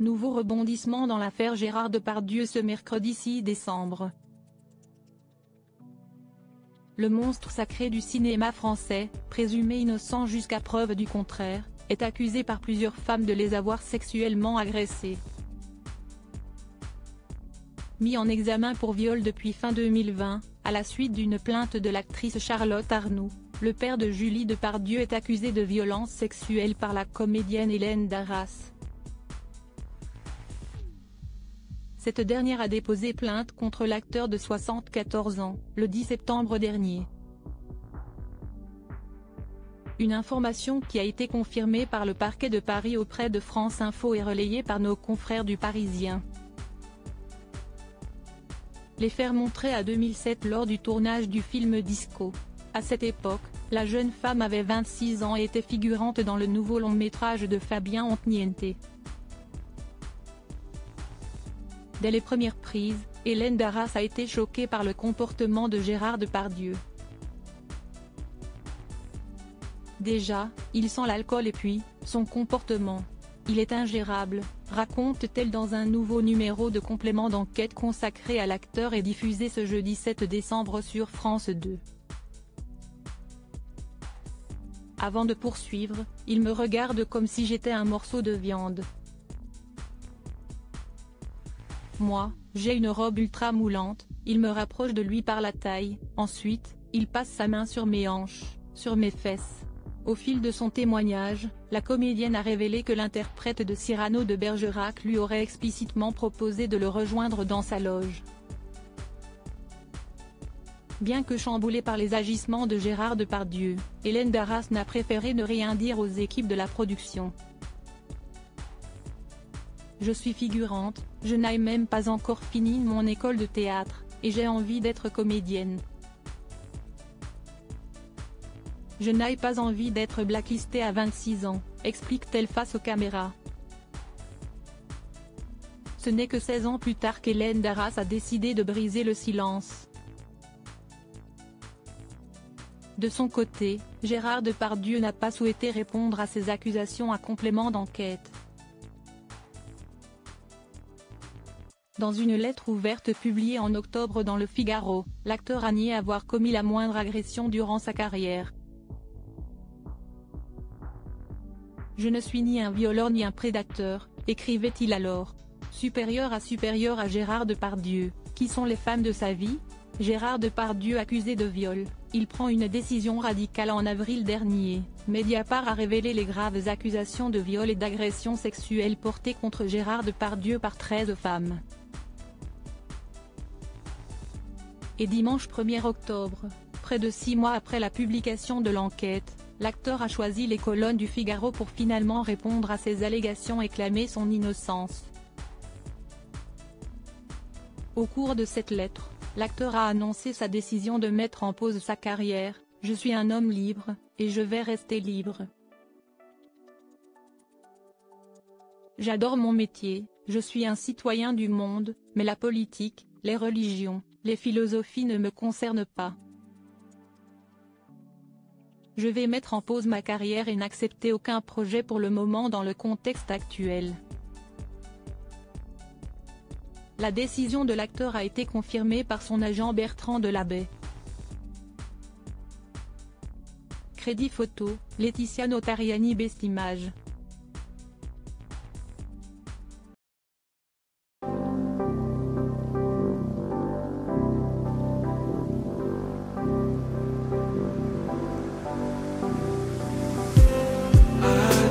Nouveau rebondissement dans l'affaire Gérard Depardieu ce mercredi 6 décembre. Le monstre sacré du cinéma français, présumé innocent jusqu'à preuve du contraire, est accusé par plusieurs femmes de les avoir sexuellement agressées. Mis en examen pour viol depuis fin 2020, à la suite d'une plainte de l'actrice Charlotte Arnoult, le père de Julie Depardieu est accusé de violences sexuelles par la comédienne Hélène Darras. Cette dernière a déposé plainte contre l'acteur de 74 ans, le 10 septembre dernier. Une information qui a été confirmée par le parquet de Paris auprès de France Info et relayée par nos confrères du Parisien. Les faits remonteraient à 2007 lors du tournage du film Disco. À cette époque, la jeune femme avait 26 ans et était figurante dans le nouveau long-métrage de Fabien Otteniente. Dès les premières prises, Hélène Darras a été choquée par le comportement de Gérard Depardieu. Déjà, il sent l'alcool et puis, son comportement. Il est ingérable, raconte-t-elle dans un nouveau numéro de complément d'enquête consacré à l'acteur et diffusé ce jeudi 7 décembre sur France 2. Avant de poursuivre, il me regarde comme si j'étais un morceau de viande. Moi, j'ai une robe ultra moulante, il me rapproche de lui par la taille, ensuite, il passe sa main sur mes hanches, sur mes fesses. Au fil de son témoignage, la comédienne a révélé que l'interprète de Cyrano de Bergerac lui aurait explicitement proposé de le rejoindre dans sa loge. Bien que chamboulée par les agissements de Gérard Depardieu, Hélène Darras n'a préféré ne rien dire aux équipes de la production. Je suis figurante, je n'ai même pas encore fini mon école de théâtre, et j'ai envie d'être comédienne. Je n'ai pas envie d'être blacklistée à 26 ans, explique-t-elle face aux caméras. Ce n'est que 16 ans plus tard qu'Hélène Darras a décidé de briser le silence. De son côté, Gérard Depardieu n'a pas souhaité répondre à ces accusations à complément d'enquête. Dans une lettre ouverte publiée en octobre dans Le Figaro, l'acteur a nié avoir commis la moindre agression durant sa carrière. « Je ne suis ni un violeur ni un prédateur », écrivait-il alors. Supérieur à Gérard Depardieu, qui sont les femmes de sa vie ? Gérard Depardieu accusé de viol, il prend une décision radicale en avril dernier. Mediapart a révélé les graves accusations de viol et d'agression sexuelle portées contre Gérard Depardieu par 13 femmes. Et dimanche 1er octobre, près de 6 mois après la publication de l'enquête, l'acteur a choisi les colonnes du Figaro pour finalement répondre à ces allégations et clamer son innocence. Au cours de cette lettre, l'acteur a annoncé sa décision de mettre en pause sa carrière. « Je suis un homme libre, et je vais rester libre. J'adore mon métier, je suis un citoyen du monde, mais la politique, les religions, les philosophies ne me concernent pas. Je vais mettre en pause ma carrière et n'accepter aucun projet pour le moment dans le contexte actuel. » La décision de l'acteur a été confirmée par son agent Bertrand Delabey. Crédit photo, Laetitia Notarianni Best Image.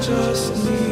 Just need